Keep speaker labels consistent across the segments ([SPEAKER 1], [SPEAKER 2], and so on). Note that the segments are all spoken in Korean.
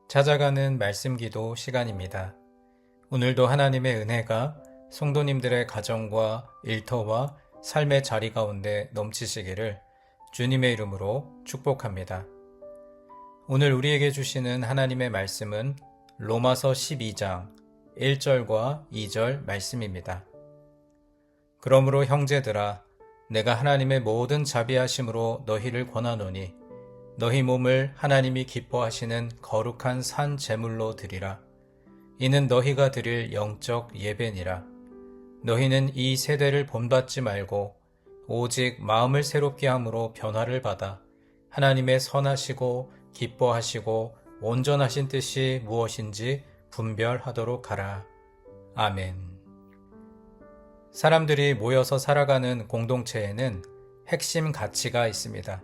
[SPEAKER 1] 찾아가는 말씀 기도 시간입니다. 오늘도 하나님의 은혜가 성도님들의 가정과 일터와 삶의 자리 가운데 넘치시기를 주님의 이름으로 축복합니다. 오늘 우리에게 주시는 하나님의 말씀은 로마서 12장 1절과 2절 말씀입니다. 그러므로 형제들아, 내가 하나님의 모든 자비하심으로 너희를 권하노니 너희 몸을 하나님이 기뻐하시는 거룩한 산 제물로 드리라. 이는 너희가 드릴 영적 예배니라. 너희는 이 세대를 본받지 말고 오직 마음을 새롭게 함으로 변화를 받아 하나님의 선하시고 기뻐하시고 온전하신 뜻이 무엇인지 분별하도록 하라. 아멘. 사람들이 모여서 살아가는 공동체에는 핵심 가치가 있습니다.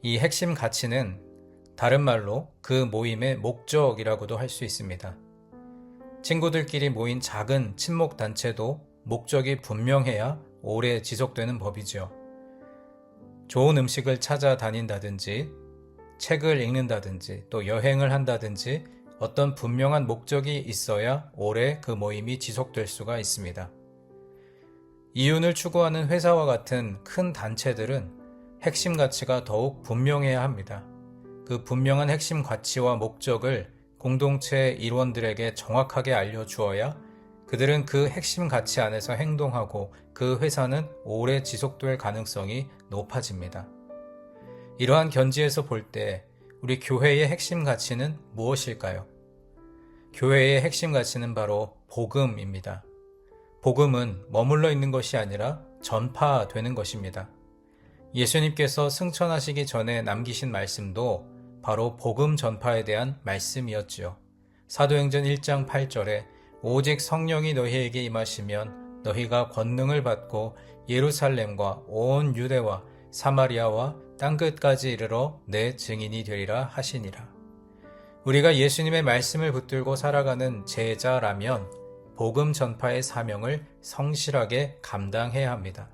[SPEAKER 1] 이 핵심 가치는 다른 말로 그 모임의 목적이라고도 할 수 있습니다. 친구들끼리 모인 작은 친목단체도 목적이 분명해야 오래 지속되는 법이죠. 좋은 음식을 찾아다닌다든지, 책을 읽는다든지, 또 여행을 한다든지 어떤 분명한 목적이 있어야 오래 그 모임이 지속될 수가 있습니다. 이윤을 추구하는 회사와 같은 큰 단체들은 핵심 가치가 더욱 분명해야 합니다. 그 분명한 핵심 가치와 목적을 공동체 일원들에게 정확하게 알려주어야 그들은 그 핵심 가치 안에서 행동하고 그 회사는 오래 지속될 가능성이 높아집니다. 이러한 견지에서 볼 때 우리 교회의 핵심 가치는 무엇일까요? 교회의 핵심 가치는 바로 복음입니다. 복음은 머물러 있는 것이 아니라 전파되는 것입니다. 예수님께서 승천하시기 전에 남기신 말씀도 바로 복음 전파에 대한 말씀이었지요. 사도행전 1장 8절에 오직 성령이 너희에게 임하시면 너희가 권능을 받고 예루살렘과 온 유대와 사마리아와 땅끝까지 이르러 내 증인이 되리라 하시니라. 우리가 예수님의 말씀을 붙들고 살아가는 제자라면 복음 전파의 사명을 성실하게 감당해야 합니다.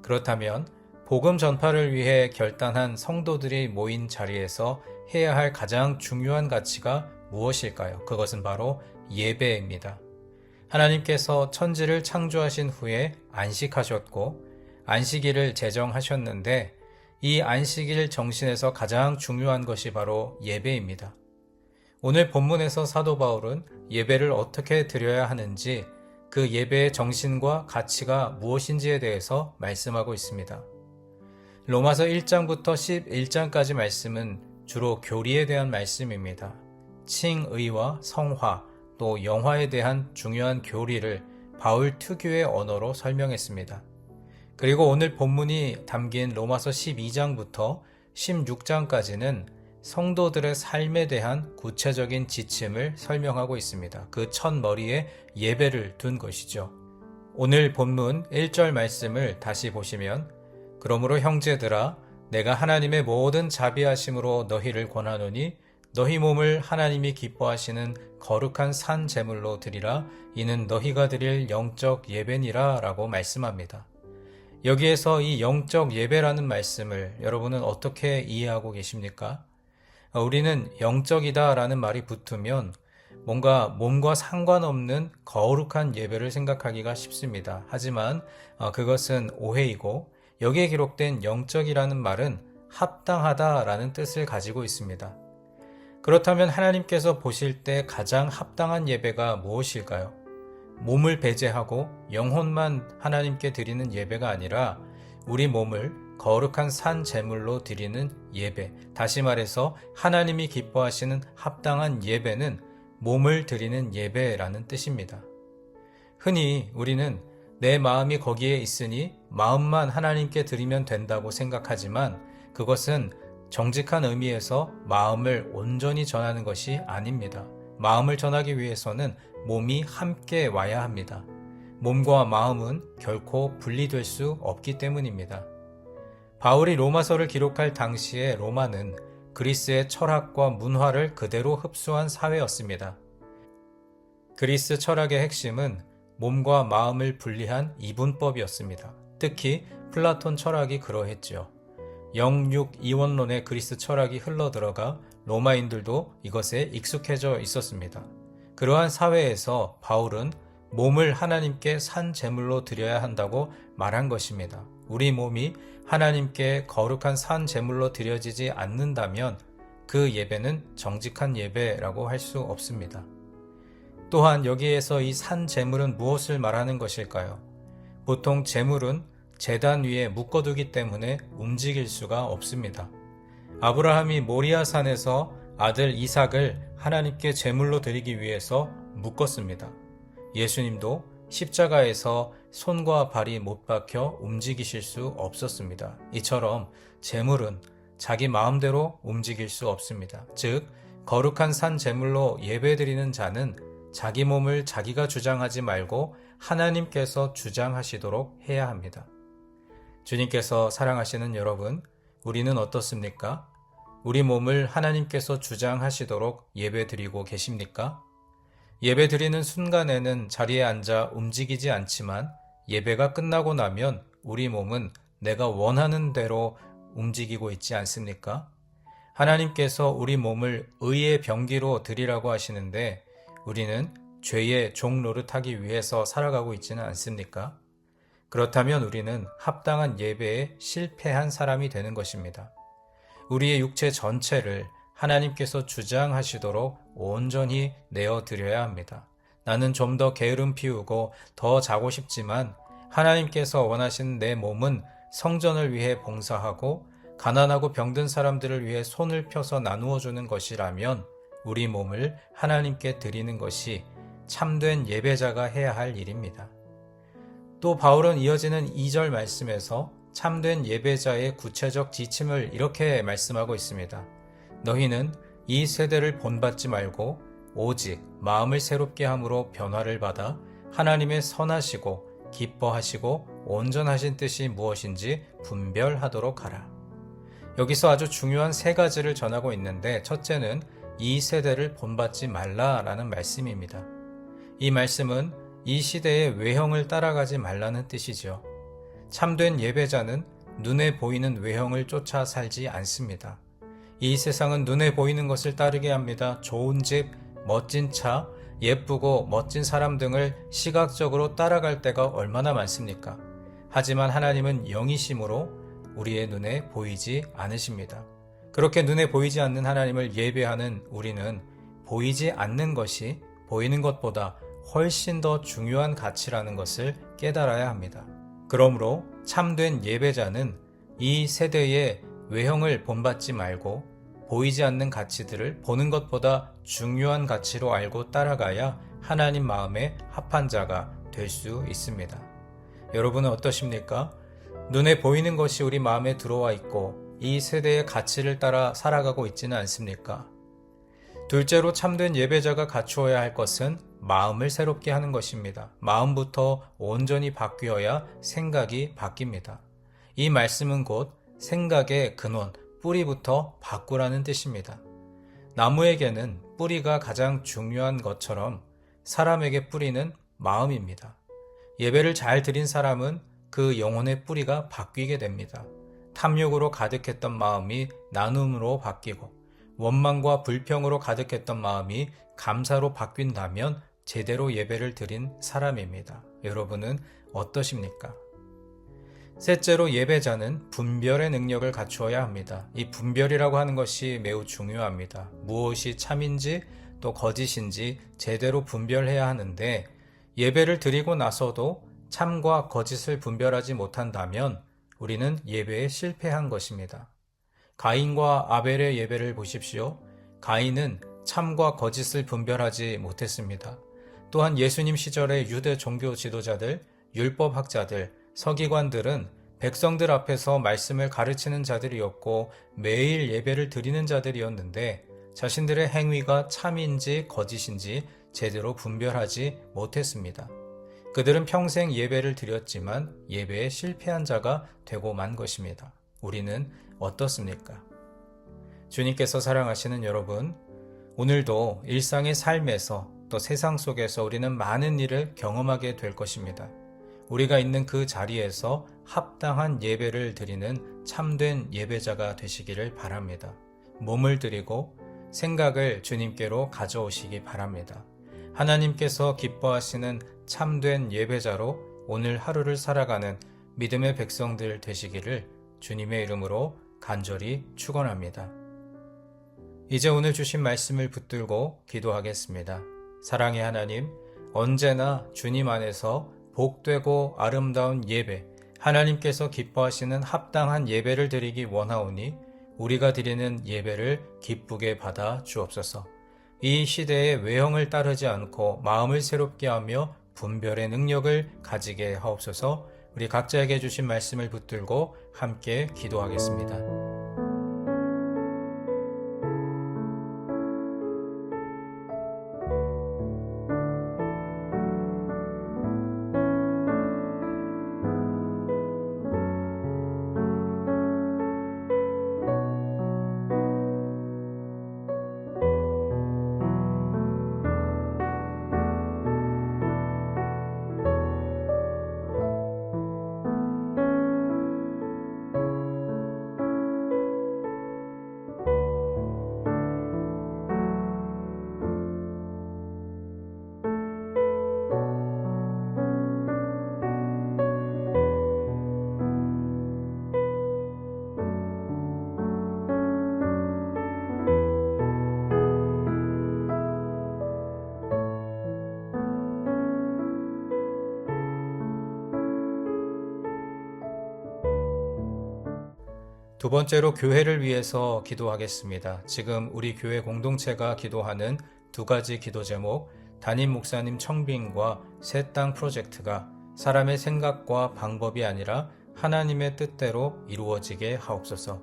[SPEAKER 1] 그렇다면 복음 전파를 위해 결단한 성도들이 모인 자리에서 해야 할 가장 중요한 가치가 무엇일까요? 그것은 바로 예배입니다. 하나님께서 천지를 창조하신 후에 안식하셨고 안식일을 제정하셨는데 이 안식일 정신에서 가장 중요한 것이 바로 예배입니다. 오늘 본문에서 사도 바울은 예배를 어떻게 드려야 하는지 그 예배의 정신과 가치가 무엇인지에 대해서 말씀하고 있습니다. 로마서 1장부터 11장까지 말씀은 주로 교리에 대한 말씀입니다. 칭의와 성화, 또 영화에 대한 중요한 교리를 바울 특유의 언어로 설명했습니다. 그리고 오늘 본문이 담긴 로마서 12장부터 16장까지는 성도들의 삶에 대한 구체적인 지침을 설명하고 있습니다. 그 첫머리에 예배를 둔 것이죠. 오늘 본문 1절 말씀을 다시 보시면 그러므로 형제들아, 내가 하나님의 모든 자비하심으로 너희를 권하노니 너희 몸을 하나님이 기뻐하시는 거룩한 산 제물로 드리라. 이는 너희가 드릴 영적 예배니라 라고 말씀합니다. 여기에서 이 영적 예배라는 말씀을 여러분은 어떻게 이해하고 계십니까? 우리는 영적이다 라는 말이 붙으면 뭔가 몸과 상관없는 거룩한 예배를 생각하기가 쉽습니다. 하지만 그것은 오해이고 여기에 기록된 영적이라는 말은 합당하다라는 뜻을 가지고 있습니다. 그렇다면 하나님께서 보실 때 가장 합당한 예배가 무엇일까요? 몸을 배제하고 영혼만 하나님께 드리는 예배가 아니라 우리 몸을 거룩한 산 제물로 드리는 예배, 다시 말해서 하나님이 기뻐하시는 합당한 예배는 몸을 드리는 예배라는 뜻입니다. 흔히 우리는 내 마음이 거기에 있으니 마음만 하나님께 드리면 된다고 생각하지만 그것은 정직한 의미에서 마음을 온전히 전하는 것이 아닙니다. 마음을 전하기 위해서는 몸이 함께 와야 합니다. 몸과 마음은 결코 분리될 수 없기 때문입니다. 바울이 로마서를 기록할 당시에 로마는 그리스의 철학과 문화를 그대로 흡수한 사회였습니다. 그리스 철학의 핵심은 몸과 마음을 분리한 이분법이었습니다. 특히 플라톤 철학이 그러했지요. 영육 이원론의 그리스 철학이 흘러들어가 로마인들도 이것에 익숙해져 있었습니다. 그러한 사회에서 바울은 몸을 하나님께 산 제물로 드려야 한다고 말한 것입니다. 우리 몸이 하나님께 거룩한 산 제물로 드려지지 않는다면 그 예배는 정직한 예배라고 할 수 없습니다. 또한 여기에서 이 산 제물은 무엇을 말하는 것일까요? 보통 제물은 제단 위에 묶어두기 때문에 움직일 수가 없습니다. 아브라함이 모리아 산에서 아들 이삭을 하나님께 제물로 드리기 위해서 묶었습니다. 예수님도 십자가에서 손과 발이 못 박혀 움직이실 수 없었습니다. 이처럼 제물은 자기 마음대로 움직일 수 없습니다. 즉, 거룩한 산 제물로 예배드리는 자는 자기 몸을 자기가 주장하지 말고 하나님께서 주장하시도록 해야 합니다. 주님께서 사랑하시는 여러분, 우리는 어떻습니까? 우리 몸을 하나님께서 주장하시도록 예배드리고 계십니까? 예배드리는 순간에는 자리에 앉아 움직이지 않지만 예배가 끝나고 나면 우리 몸은 내가 원하는 대로 움직이고 있지 않습니까? 하나님께서 우리 몸을 의의 병기로 드리라고 하시는데 우리는 죄의 종 노릇하기 위해서 살아가고 있지는 않습니까? 그렇다면 우리는 합당한 예배에 실패한 사람이 되는 것입니다. 우리의 육체 전체를 하나님께서 주장하시도록 온전히 내어드려야 합니다. 나는 좀 더 게으름 피우고 더 자고 싶지만 하나님께서 원하시는 내 몸은 성전을 위해 봉사하고 가난하고 병든 사람들을 위해 손을 펴서 나누어 주는 것이라면 우리 몸을 하나님께 드리는 것이 참된 예배자가 해야 할 일입니다. 또 바울은 이어지는 2절 말씀에서 참된 예배자의 구체적 지침을 이렇게 말씀하고 있습니다. 너희는 이 세대를 본받지 말고 오직 마음을 새롭게 함으로 변화를 받아 하나님의 선하시고 기뻐하시고 온전하신 뜻이 무엇인지 분별하도록 하라. 여기서 아주 중요한 3가지를 전하고 있는데 첫째는 이 세대를 본받지 말라라는 말씀입니다. 이 말씀은 이 시대의 외형을 따라가지 말라는 뜻이죠. 참된 예배자는 눈에 보이는 외형을 쫓아 살지 않습니다. 이 세상은 눈에 보이는 것을 따르게 합니다. 좋은 집, 멋진 차, 예쁘고 멋진 사람 등을 시각적으로 따라갈 때가 얼마나 많습니까? 하지만 하나님은 영이심으로 우리의 눈에 보이지 않으십니다. 그렇게 눈에 보이지 않는 하나님을 예배하는 우리는 보이지 않는 것이 보이는 것보다 훨씬 더 중요한 가치라는 것을 깨달아야 합니다. 그러므로 참된 예배자는 이 세대의 외형을 본받지 말고 보이지 않는 가치들을 보는 것보다 중요한 가치로 알고 따라가야 하나님 마음에 합한 자가 될 수 있습니다. 여러분은 어떠십니까? 눈에 보이는 것이 우리 마음에 들어와 있고 이 세대의 가치를 따라 살아가고 있지는 않습니까? 둘째로 참된 예배자가 갖추어야 할 것은 마음을 새롭게 하는 것입니다. 마음부터 온전히 바뀌어야 생각이 바뀝니다. 이 말씀은 곧 생각의 근원, 뿌리부터 바꾸라는 뜻입니다. 나무에게는 뿌리가 가장 중요한 것처럼 사람에게 뿌리는 마음입니다. 예배를 잘 드린 사람은 그 영혼의 뿌리가 바뀌게 됩니다. 탐욕으로 가득했던 마음이 나눔으로 바뀌고 원망과 불평으로 가득했던 마음이 감사로 바뀐다면 제대로 예배를 드린 사람입니다. 여러분은 어떠십니까? 셋째로 예배자는 분별의 능력을 갖추어야 합니다. 이 분별이라고 하는 것이 매우 중요합니다. 무엇이 참인지 또 거짓인지 제대로 분별해야 하는데 예배를 드리고 나서도 참과 거짓을 분별하지 못한다면 우리는 예배에 실패한 것입니다. 가인과 아벨의 예배를 보십시오. 가인은 참과 거짓을 분별하지 못했습니다. 또한 예수님 시절의 유대 종교 지도자들, 율법학자들, 서기관들은 백성들 앞에서 말씀을 가르치는 자들이었고 매일 예배를 드리는 자들이었는데 자신들의 행위가 참인지 거짓인지 제대로 분별하지 못했습니다. 그들은 평생 예배를 드렸지만 예배에 실패한 자가 되고 만 것입니다. 우리는 어떻습니까? 주님께서 사랑하시는 여러분, 오늘도 일상의 삶에서 또 세상 속에서 우리는 많은 일을 경험하게 될 것입니다. 우리가 있는 그 자리에서 합당한 예배를 드리는 참된 예배자가 되시기를 바랍니다. 몸을 드리고 생각을 주님께로 가져오시기 바랍니다. 하나님께서 기뻐하시는 참된 예배자로 오늘 하루를 살아가는 믿음의 백성들 되시기를 주님의 이름으로 간절히 축원합니다. 이제 오늘 주신 말씀을 붙들고 기도하겠습니다. 사랑의 하나님, 언제나 주님 안에서 복되고 아름다운 예배, 하나님께서 기뻐하시는 합당한 예배를 드리기 원하오니 우리가 드리는 예배를 기쁘게 받아 주옵소서. 이 시대의 외형을 따르지 않고 마음을 새롭게 하며 분별의 능력을 가지게 하옵소서. 우리 각자에게 주신 말씀을 붙들고 함께 기도하겠습니다. 두 번째로 교회를 위해서 기도하겠습니다. 지금 우리 교회 공동체가 기도하는 두 가지 기도 제목, 담임 목사님 청빙과 새 땅 프로젝트가 사람의 생각과 방법이 아니라 하나님의 뜻대로 이루어지게 하옵소서.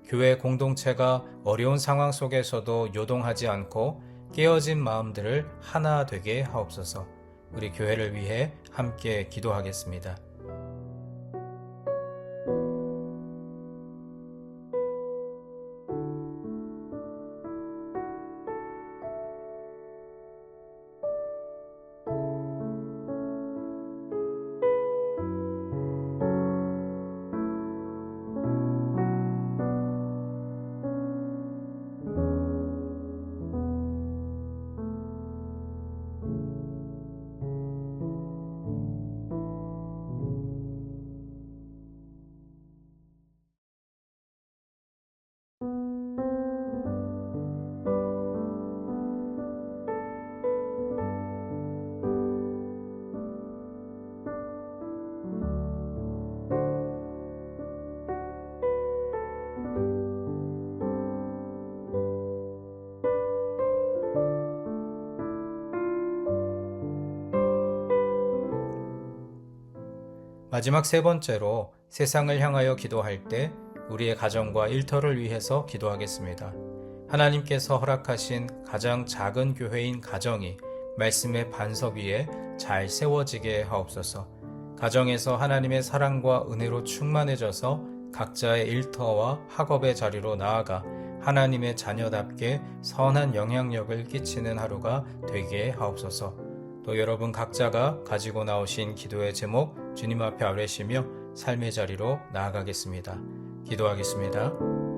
[SPEAKER 1] 교회 공동체가 어려운 상황 속에서도 요동하지 않고 깨어진 마음들을 하나 되게 하옵소서. 우리 교회를 위해 함께 기도하겠습니다. 마지막 세 번째로 세상을 향하여 기도할 때 우리의 가정과 일터를 위해서 기도하겠습니다. 하나님께서 허락하신 가장 작은 교회인 가정이 말씀의 반석 위에 잘 세워지게 하옵소서. 가정에서 하나님의 사랑과 은혜로 충만해져서 각자의 일터와 학업의 자리로 나아가 하나님의 자녀답게 선한 영향력을 끼치는 하루가 되게 하옵소서. 또 여러분 각자가 가지고 나오신 기도의 제목 주님 앞에 아뢰시며 삶의 자리로 나아가겠습니다. 기도하겠습니다.